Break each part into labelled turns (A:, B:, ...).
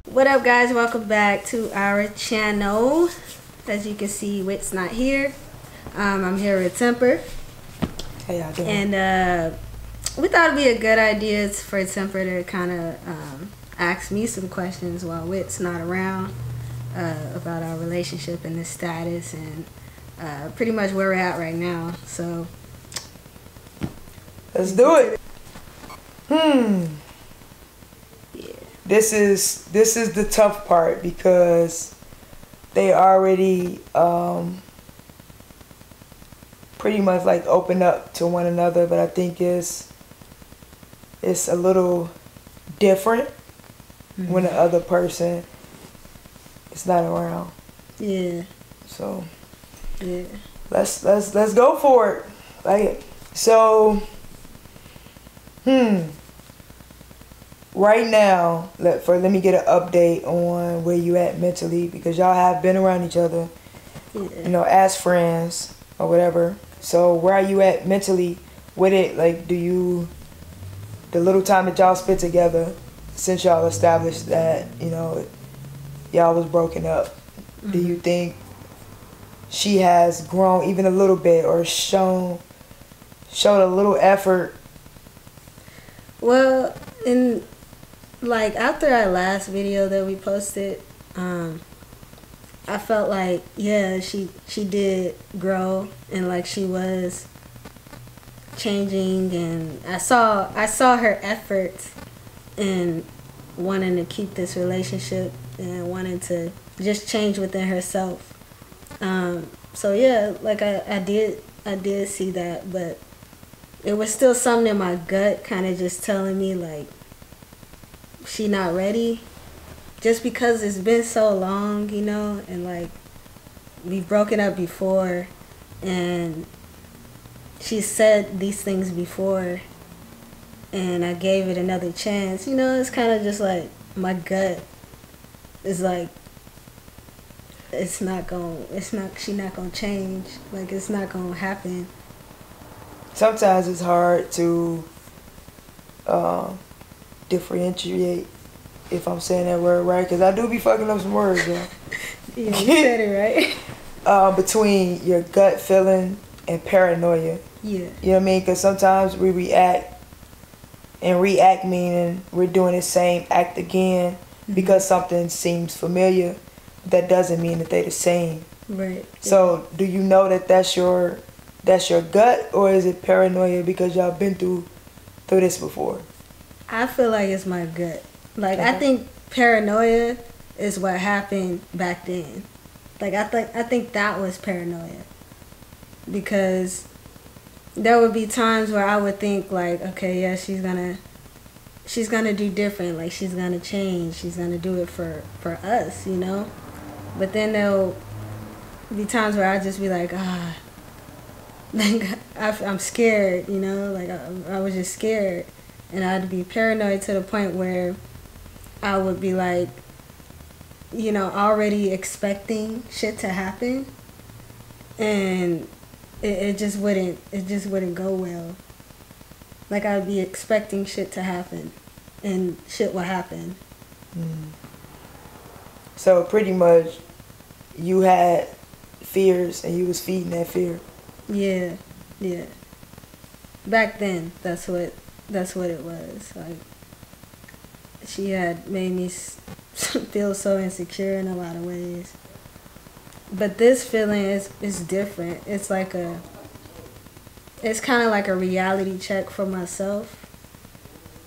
A: What up, guys? Welcome back to our channel. As you can see, Wit's not here. I'm here with Temper.
B: How y'all doing?
A: And we thought it'd be a good idea for Temper to kind of ask me some questions while Wit's not around about our relationship and the status and pretty much where we're at right now. So
B: let's do it.
A: Yeah.
B: This is the tough part because they already pretty much like open up to one another, but I think it's a little different when the other person is not around.
A: Yeah.
B: So
A: yeah,
B: let's go for it. Like so. Right now, let me get an update on where you at mentally, because y'all have been around each other, you know, as friends or whatever. So where are you at mentally with it? Like, the little time that y'all spent together since y'all established that, you know, y'all was broken up, do you think she has grown even a little bit or showed a little effort?
A: Well, like after our last video that we posted, I felt like, yeah, she did grow and like she was changing, and I saw her efforts in wanting to keep this relationship and wanting to just change within herself. So yeah, like I did see that, but it was still something in my gut kind of just telling me like she not ready, just because it's been so long, you know, and like we've broken up before and she said these things before and I gave it another chance, you know. It's kind of just like my gut is like she not gonna change, like it's not gonna happen.
B: Sometimes it's hard to differentiate, if I'm saying that word right, because I do be fucking up some words, yeah.
A: Yeah, you said it right.
B: Between your gut feeling and paranoia.
A: Yeah.
B: You know what I mean? Because sometimes we react, and react meaning we're doing the same act again because something seems familiar. That doesn't mean that they're the same.
A: Right.
B: So do you know that that's your gut, or is it paranoia because y'all been through this before?
A: I feel like it's my gut. Like,
B: Okay.
A: I think paranoia is what happened back then. Like, I think that was paranoia. Because there would be times where I would think like, okay, yeah, she's gonna do different. Like, she's gonna change. She's gonna do it for us, you know? But then there'll be times where I just be like, like I'm scared, you know? Like, I was just scared. And I'd be paranoid to the point where I would be like, you know, already expecting shit to happen, and it just wouldn't go well. Like, I'd be expecting shit to happen, and shit will happen.
B: So pretty much, you had fears and you was feeding that fear.
A: Yeah, yeah. Back then, that's what it was. Like, she had made me feel so insecure in a lot of ways. But this feeling is different. It's like it's kind of like a reality check for myself.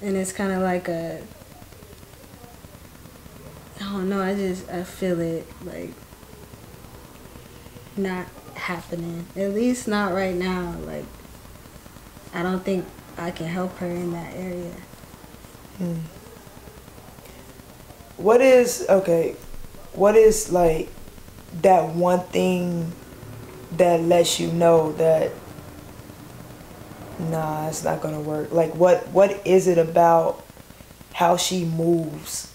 A: And it's kind of like I don't know, I feel it like not happening. At least not right now. Like, I don't think I can help her in that area.
B: What is like that one thing that lets you know that nah, it's not gonna work? Like, what is it about how she moves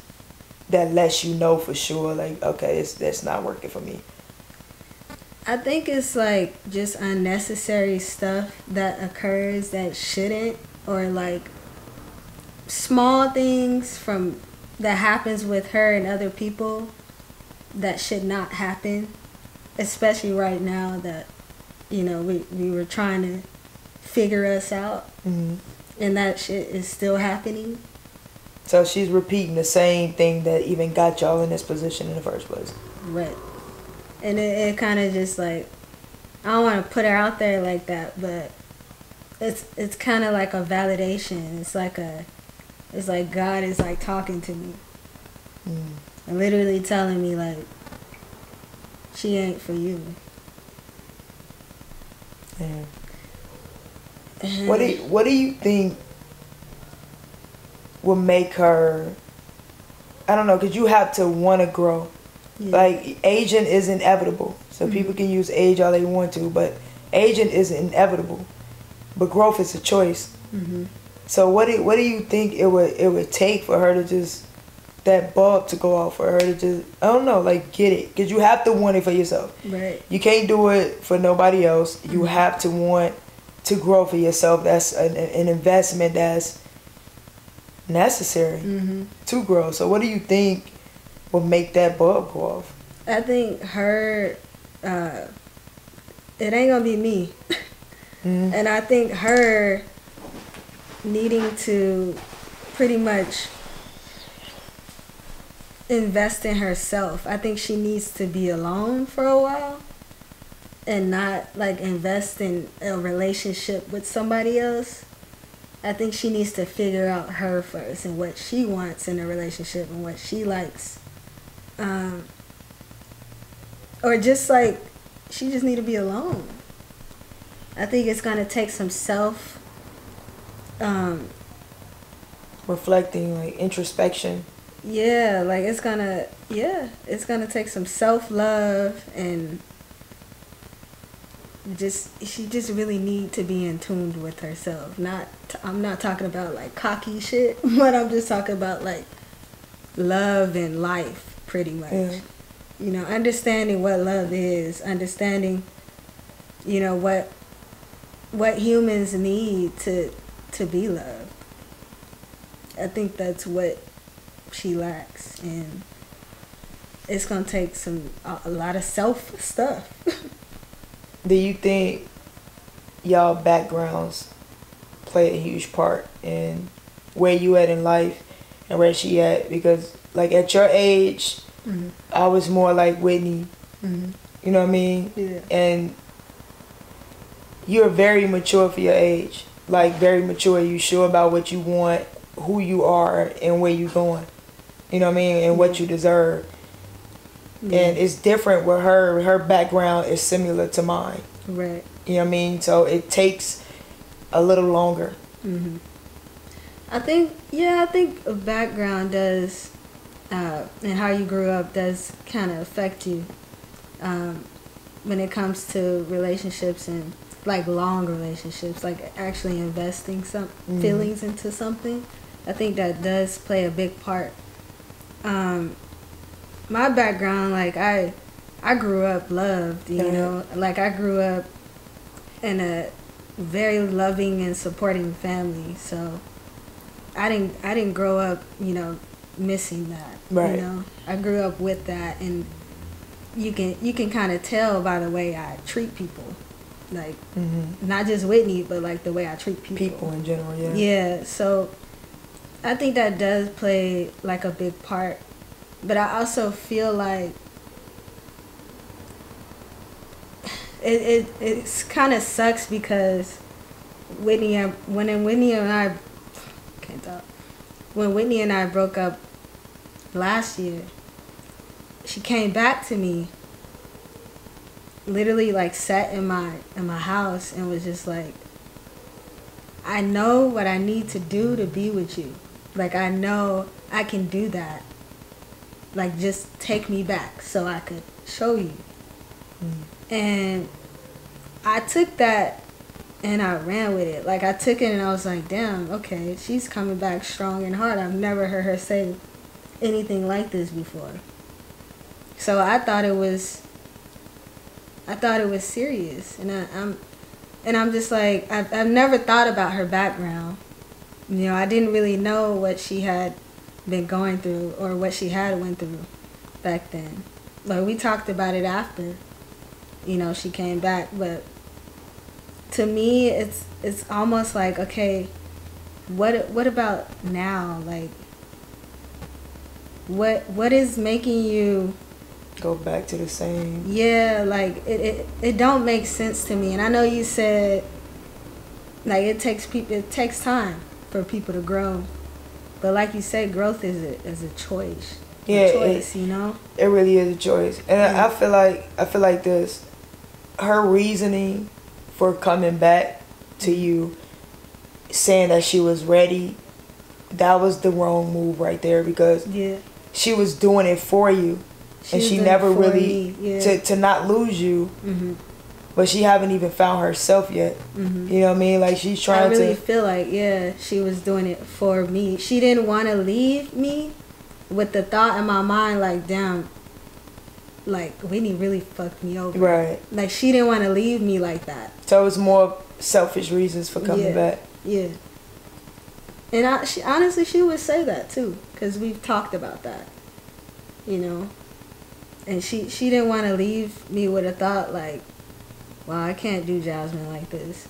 B: that lets you know for sure, like, okay, that's not working for me?
A: I think it's like just unnecessary stuff that occurs that shouldn't, or like small things from that happens with her and other people that should not happen, especially right now that, you know, we were trying to figure us out, and that shit is still happening.
B: So she's repeating the same thing that even got y'all in this position in the first place.
A: Right. And it kind of just like, I don't want to put her out there like that, but it's kind of like a validation. It's like God is like talking to me, and literally telling me like, she ain't for you.
B: Yeah. What do you think will make her? I don't know, because you have to want to grow. Yeah. Like, aging is inevitable. So people can use age all they want to, but aging is inevitable. But growth is a choice. So what do you think it would take for her to just, that bulb to go off, for her to just, I don't know, like, get it? Because you have to want it for yourself.
A: Right.
B: You can't do it for nobody else. You have to want to grow for yourself. That's an investment that's necessary to grow. So what do you think will make that bulb go off?
A: I think her, it ain't gonna be me. And I think her needing to pretty much invest in herself. I think she needs to be alone for a while and not like invest in a relationship with somebody else. I think she needs to figure out her first and what she wants in a relationship and what she likes. Or just like, she just need to be alone. I think it's gonna take some self
B: reflecting, like introspection.
A: Yeah, like it's gonna take some self-love, and she just really need to be in tune with herself. I'm not talking about like cocky shit, but I'm just talking about like love and life, pretty much. Yeah. You know, understanding what love is, understanding, you know, what humans need to be loved. I think that's what she lacks, and it's gonna take a lot of self stuff.
B: Do you think y'all backgrounds play a huge part in where you at in life and where she at? Because like at your age, I was more like Whitney. You know what I mean? Yeah. And you're very mature for your age. Like, very mature. You sure about what you want, who you are, and where you going. You know what I mean? And what you deserve. Yeah. And it's different with her. Her background is similar to mine.
A: Right.
B: You know what I mean? So it takes a little longer.
A: I think a background does, and how you grew up does kind of affect you when it comes to relationships, and like long relationships, like actually investing some feelings into something. I think that does play a big part. My background, like I grew up loved, you know, like I grew up in a very loving and supporting family, so I didn't grow up, you know, missing that. Right. You know, I grew up with that, and you can kind of tell by the way I treat people. Like, not just Whitney, but like the way I treat people.
B: People in general, yeah.
A: Yeah, so I think that does play like a big part. But I also feel like it's kind of sucks because when Whitney and I broke up last year, she came back to me, literally like sat in my house and was just like, I know what I need to do to be with you. Like, I know I can do that. Like, just take me back so I could show you. And I took that and I ran with it. Like, I took it and I was like, damn, okay, she's coming back strong and hard. I've never heard her say anything like this before. So I thought it was serious. And I'm just like, I've never thought about her background. You know, I didn't really know what she had been going through or what she had went through back then. Like, we talked about it after, you know, she came back. But to me, it's almost like, okay, what about now? Like, what is making you
B: go back to the same?
A: Yeah, like it don't make sense to me. And I know you said like it takes time for people to grow, but like you said, growth is a choice.
B: Yeah,
A: a choice, you know.
B: It really is a choice, and I feel like this. Her reasoning for coming back to you, saying that she was ready, that was the wrong move right there, because she was doing it for you, and she never really to not lose you. Mm-hmm. But she haven't even found herself yet. Mm-hmm. You know what I mean? Like, she's trying to...
A: I really feel like, she was doing it for me. She didn't want to leave me with the thought in my mind, like, damn, like, Whitney really fucked me over.
B: Right.
A: Like, she didn't want to leave me like that.
B: So it was more selfish reasons for coming back.
A: Yeah. And she would say that, too, because we've talked about that, you know? And she didn't want to leave me with a thought, like, well, I can't do Jasmine like this.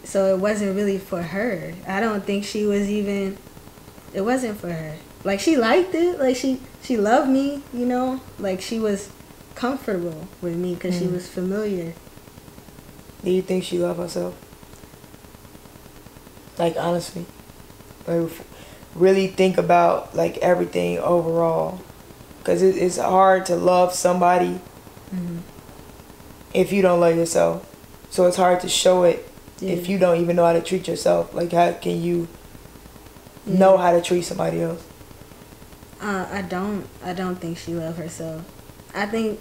A: So it wasn't really for her. I don't think she was even... It wasn't for her. Like, she liked it. Like, she loved me, you know? Like, she was comfortable with me because she was familiar.
B: Do you think she loved herself? Like, honestly. Like, really think about, like, everything overall. Because it's hard to love somebody if you don't love yourself. So it's hard to show it if you don't even know how to treat yourself. Like, how can you know how to treat somebody else?
A: I don't think she loves herself. I don't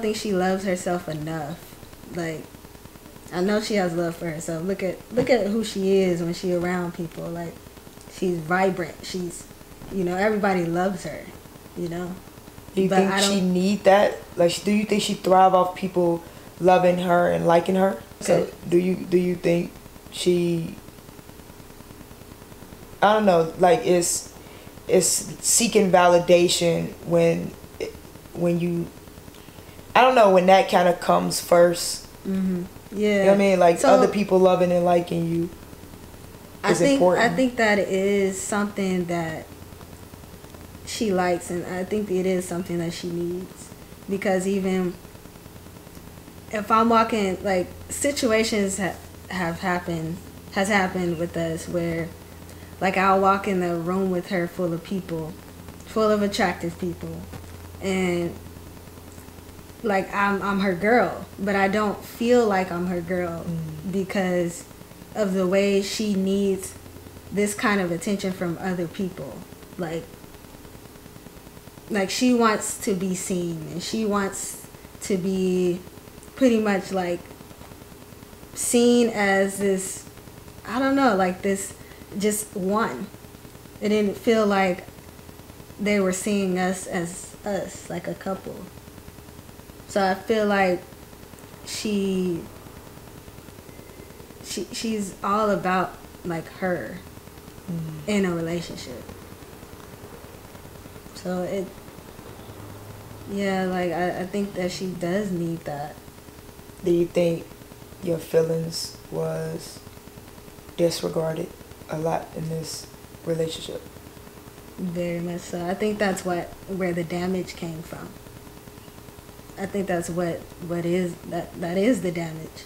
A: think she loves herself enough. Like, I know she has love for herself. Look at who she is when she around people. Like, she's vibrant. She's, you know, everybody loves her, you know.
B: Do you think she need that? Like, do you think she thrive off people loving her and liking her? So do you think she... I don't know, like, it's seeking validation when you... I don't know, when that kind of comes first. Mm-hmm. Yeah. You know what I mean? Like, other people loving and liking you is important.
A: I think that is something that she likes, and I think it is something that she needs. Because even if I'm walking, like, situations has happened with us where, like, I'll walk in the room with her full of people, full of attractive people, and like, I'm her girl, but I don't feel like I'm her girl because of the way she needs this kind of attention from other people. Like she wants to be seen, and she wants to be pretty much like seen as this, I don't know, like this just one. It didn't feel like they were seeing us as us, like a couple. So I feel like she's all about like her in a relationship. So I think that she does need that.
B: Do you think your feelings was disregarded a lot in this relationship?
A: Very much so. I think that's where the damage came from. I think that's what is that is the damage.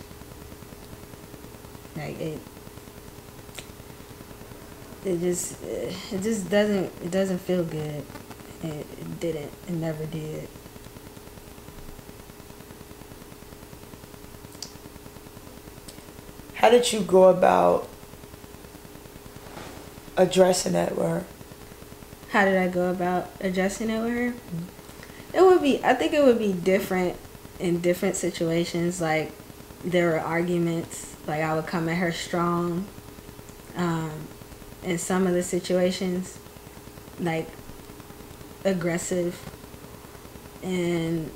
A: Like it just doesn't feel good. It didn't. It never did.
B: How did you go about addressing that with her?
A: How did I go about addressing it with her? I think it would be different in different situations. Like, there were arguments. Like, I would come at her strong. In some of the situations, like, aggressive. And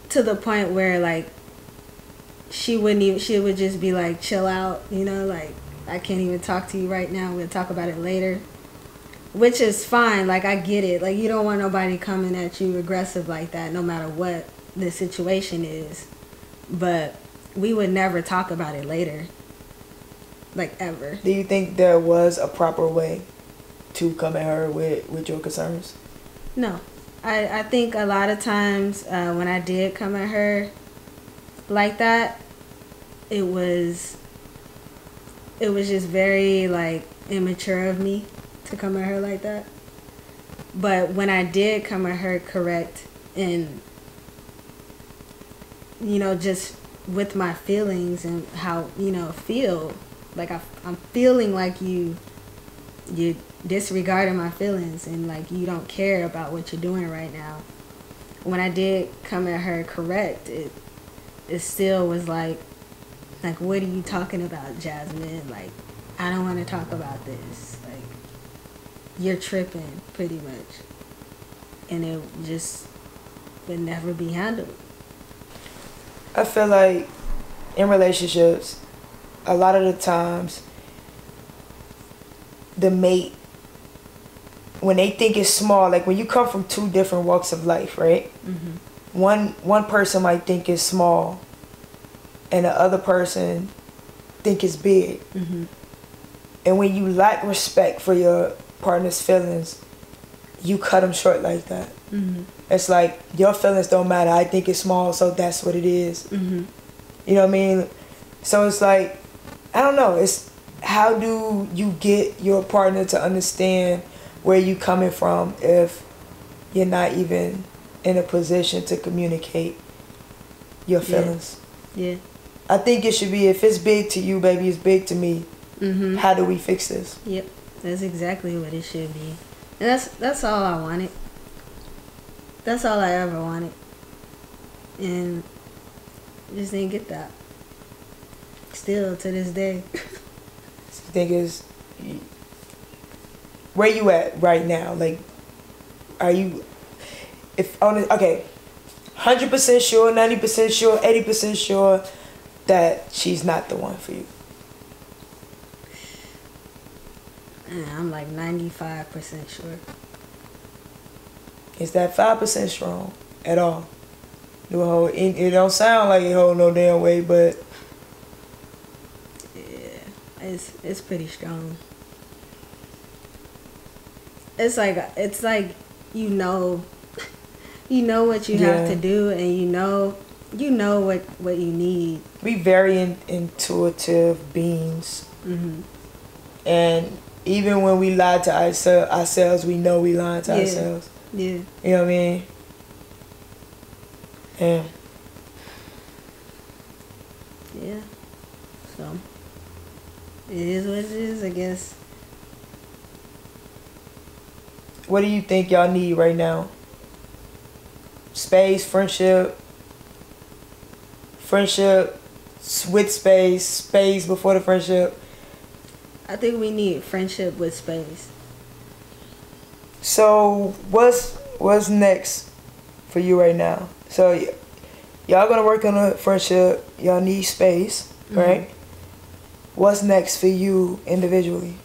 A: to the point where, like, she would just be like, chill out, you know, like, I can't even talk to you right now. We'll talk about it later. Which is fine. Like, I get it. Like, you don't want nobody coming at you aggressive like that, no matter what the situation is. But we would never talk about it later. Like, ever.
B: Do you think there was a proper way to come at her with your concerns?
A: No. I think a lot of times when I did come at her like that, it was just very, like, immature of me to come at her like that. But when I did come at her correct and, you know, just with my feelings and how, you know, feel, like I'm feeling like you disregarding my feelings and like you don't care about what you're doing right now. When I did come at her correct, it still was like, what are you talking about, Jasmine? Like, I don't want to talk about this. Like, you're tripping, pretty much. And it just would never be handled.
B: I feel like in relationships, a lot of the times, the mate, when they think it's small, like when you come from two different walks of life, right? Mm-hmm. One person might think it's small, and the other person think it's big. Mm-hmm. And when you lack respect for your partner's feelings, you cut them short like that. Mm-hmm. It's like, your feelings don't matter. I think it's small, so that's what it is. Mm-hmm. You know what I mean? So it's like, I don't know. It's how do you get your partner to understand where you coming from if you're not even in a position to communicate your feelings? Yeah. I think it should be, if it's big to you, baby, it's big to me. Mm-hmm. How do we fix this?
A: Yep, that's exactly what it should be. And that's all I wanted. That's all I ever wanted. And just didn't get that. Still to this day.
B: You think is, where you at right now? Like, are you, okay, 100% sure, 90% sure, 80% sure that she's not the one for you?
A: I'm like 95% sure.
B: Is that 5% strong at all? It don't sound like it hold no damn way, but
A: yeah, it's pretty strong. It's like you know what you have to do, and you know what you need.
B: We very intuitive beings, mm-hmm. And even when we lie to ourselves, we know we lying to ourselves. Yeah. You know what I mean? Yeah.
A: Yeah. So, it is what it is, I guess.
B: What do you think y'all need right now? Space, friendship with space before the friendship? I
A: think we need friendship with space.
B: So what's next for you right now? So y'all gonna work on a friendship. Y'all need space, mm-hmm. Right? What's next for you individually?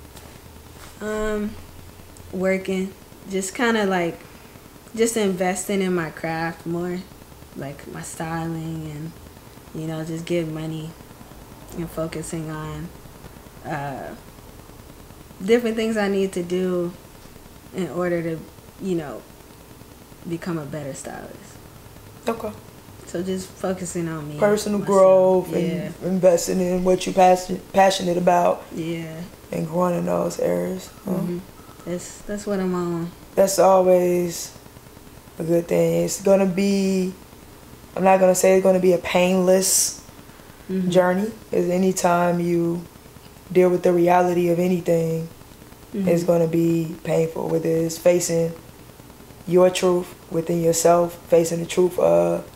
A: Working. Just kind of like, just investing in my craft more, like my styling, and, you know, just getting money and focusing on different things I need to do in order to, you know, become a better stylist.
B: Okay.
A: So just focusing on me.
B: Personal growth, and investing in what you're passionate about. Yeah. And growing in those areas.
A: Mm-hmm. That's what I'm on.
B: That's always a good thing. It's going to be, I'm not going to say it's going to be a painless mm-hmm. journey. Because anytime you deal with the reality of anything, mm-hmm. it's going to be painful. Whether it's facing your truth within yourself, facing the truth of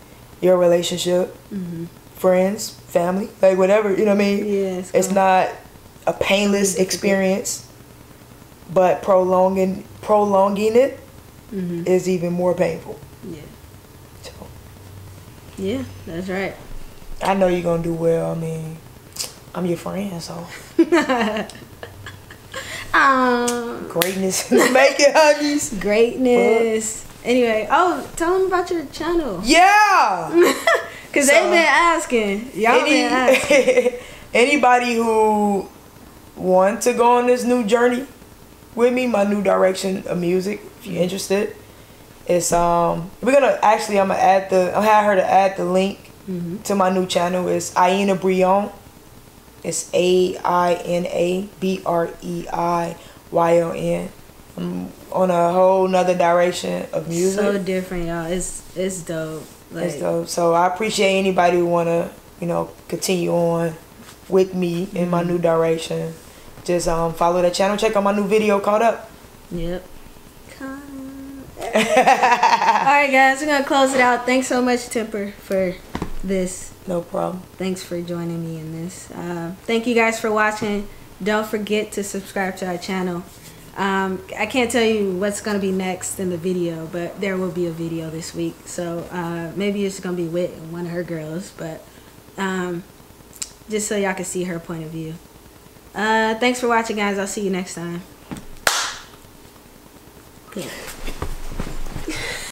B: your relationship, mm-hmm. friends, family, like whatever, you know what I mean? Yeah, it's not a painless experience, but prolonging it mm-hmm. is even more painful. Yeah. So.
A: Yeah, that's right.
B: I know you're gonna do well. I mean, I'm your friend, so. Greatness in the making, honeys.
A: Greatness. Anyway, tell them about your channel.
B: Yeah.
A: Cause they've been asking. Y'all been asking.
B: Anybody who want to go on this new journey with me, my new direction of music, if you're interested, it's I'm gonna have her to add the link to my new channel. It's Aina Brei'Yon. It's AINA BREIYON. I'm on a whole nother direction of music.
A: So different, y'all. It's dope. Like,
B: it's dope. So I appreciate anybody who wanna, continue on with me in my new direction. Just follow that channel. Check out my new video called Up.
A: Yep. Alright guys, we're gonna close it out. Thanks so much, Temper, for this.
B: No problem.
A: Thanks for joining me in this. Thank you guys for watching. Don't forget to subscribe to our channel. I can't tell you what's going to be next in the video, but there will be a video this week. So maybe it's going to be with one of her girls, but just so y'all can see her point of view. Thanks for watching, guys. I'll see you next time. Peace.